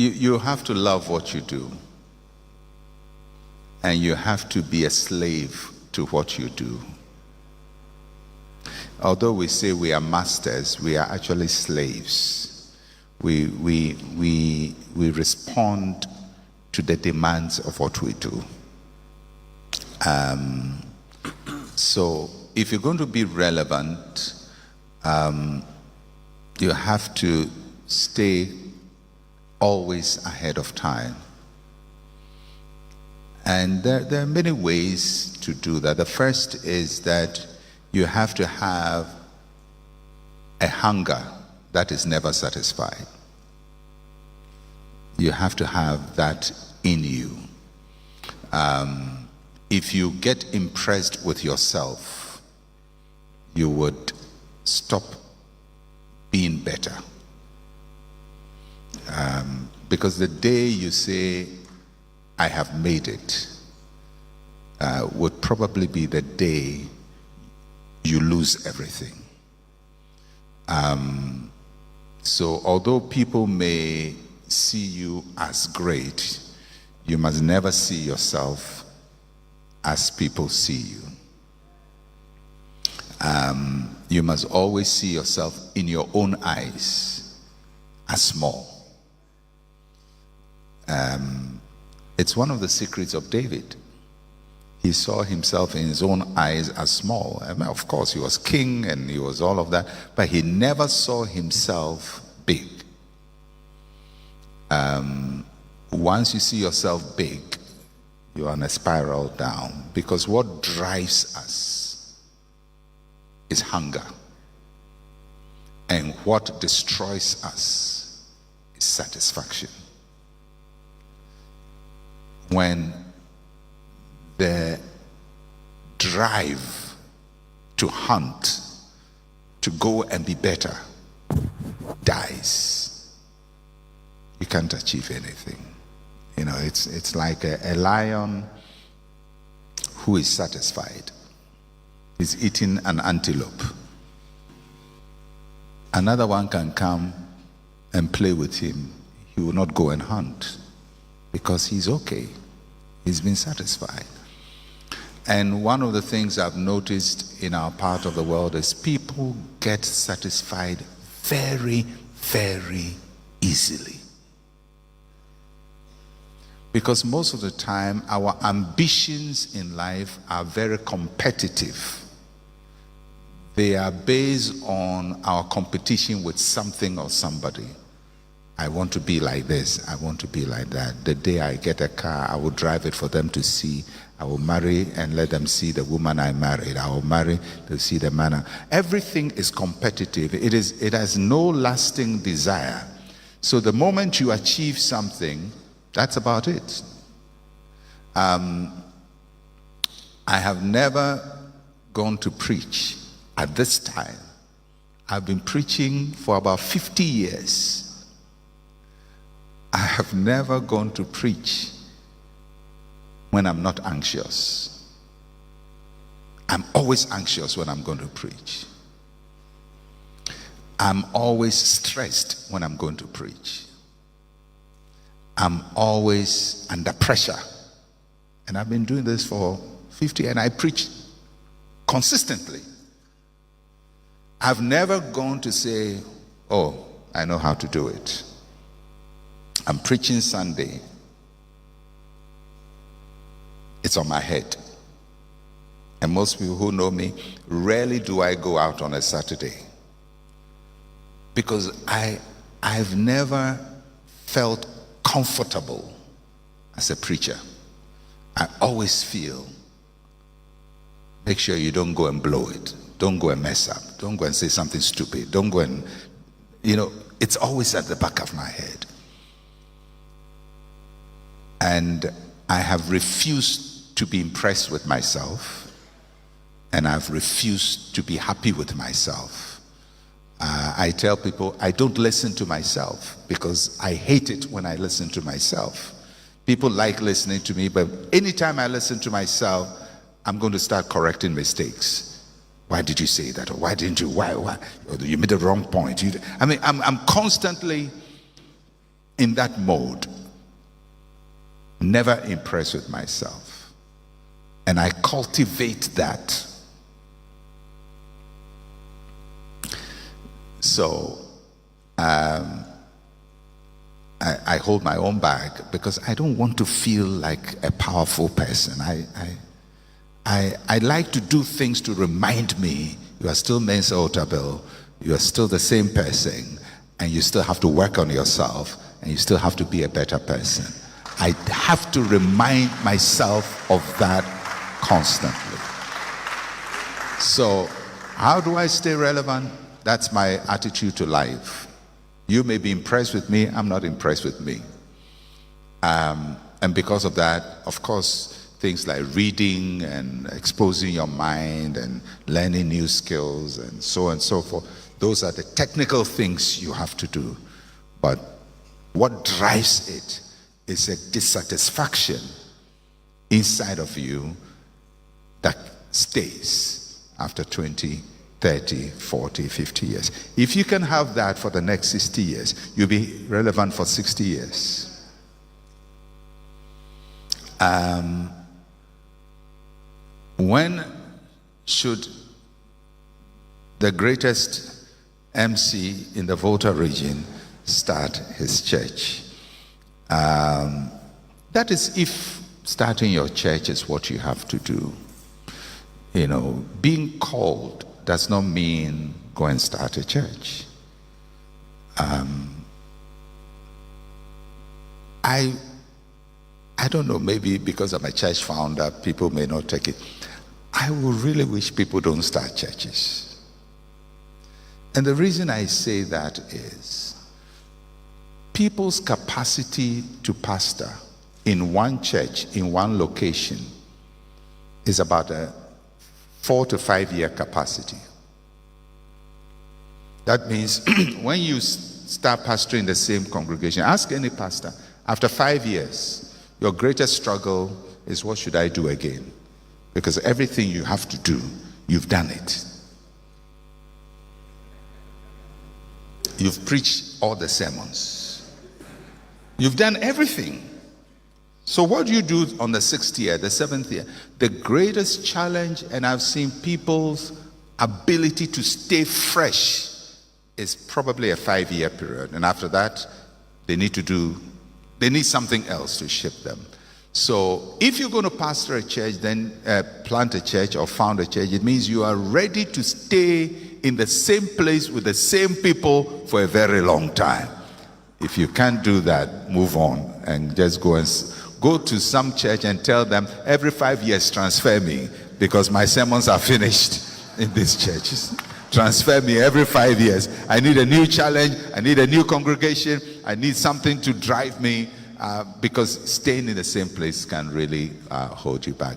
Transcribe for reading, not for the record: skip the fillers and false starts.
You have to love what you do. And you have to be a slave to what you do. Although we say we are masters, we are actually slaves. We respond to the demands of what we do. So if you're going to be relevant, you have to stay always ahead of time. And there are many ways to do that. The first is that you have to have a hunger that is never satisfied. You have to have that in you. If you get impressed with yourself, you would stop being better. Because the day you say, I have made it, would probably be the day you lose everything. So although people may see you as great, you must never see yourself as people see you. You must always see yourself in your own eyes as small. It's one of the secrets of David. He saw himself in his own eyes as small. I mean, of course, he was king and he was all of that, but he never saw himself big. Once you see yourself big, you're on a spiral down, because what drives us is hunger. And what destroys us is satisfaction. When the drive to hunt, to go and be better, dies, you can't achieve anything. You know, it's like a lion who is satisfied. He's eating an antelope. Another one can come and play with him. He will not go and hunt because he's okay. He's been satisfied. And one of the things I've noticed in our part of the world is people get satisfied very, very easily. Because most of the time, our ambitions in life are very competitive. They are based on our competition with something or somebody. I want to be like this. I want to be like that. The day I get a car, I will drive it for them to see. I will marry and let them see the woman I married. I will marry to see the man. Everything is competitive. It has no lasting desire. So the moment you achieve something, that's about it. I have never gone to preach at this time. I've been preaching for about 50 years. I have never gone to preach when I'm not anxious. I'm always anxious when I'm going to preach. I'm always stressed when I'm going to preach. I'm always under pressure. And I've been doing this for 50 and I preach consistently. I've never gone to say, oh, I know how to do it. I'm preaching Sunday. It's on my head. And most people who know me, rarely do I go out on a Saturday. Because I've never felt comfortable as a preacher. I always feel, make sure you don't go and blow it. Don't go and mess up. Don't go and say something stupid. Don't go and, it's always at the back of my head. And I have refused to be impressed with myself, and I've refused to be happy with myself. I tell people I don't listen to myself because I hate it when I listen to myself. People like listening to me, but anytime I listen to myself, I'm going to start correcting mistakes. Why did you say that? Or why didn't you? Why? You made the wrong point. I'm constantly in that mode, never impressed with myself. And I cultivate that. So I hold my own bag because I don't want to feel like a powerful person. I like to do things to remind me you are still Mensa Otabil, you are still the same person, and you still have to work on yourself, and you still have to be a better person. I have to remind myself of that constantly. So how do I stay relevant? That's my attitude to life. You may be impressed with me, I'm not impressed with me. And because of that, of course, things like reading and exposing your mind and learning new skills and so on and so forth, those are the technical things you have to do. But what drives it is a dissatisfaction inside of you that stays after 20, 30, 40, 50 years. If you can have that for the next 60 years, you'll be relevant for 60 years. When should the greatest MC in the Volta region start his church? That is if starting your church is what you have to do. You know, being called does not mean go and start a church. I don't know, maybe because I'm a church founder, people may not take it. I would really wish people don't start churches. And the reason I say that is people's capacity to pastor in one church, in one location, is about a 4 to 5 year capacity. That means when you start pastoring the same congregation, ask any pastor, after 5 years, your greatest struggle is, what should I do again? Because everything you have to do, you've done it. You've preached all the sermons. You've done everything. So what do you do on the 6th year, the 7th year? The greatest challenge, and I've seen people's ability to stay fresh, is probably a 5-year period. And after that, they need something else to ship them. So if you're going to pastor a church, then plant a church or found a church, it means you are ready to stay in the same place with the same people for a very long time. If you can't do that, move on and just go to some church and tell them, every 5 years transfer me, because my sermons are finished in these churches. Transfer me every 5 years. I need a new challenge. I need a new congregation. I need something to drive me, because staying in the same place can really hold you back.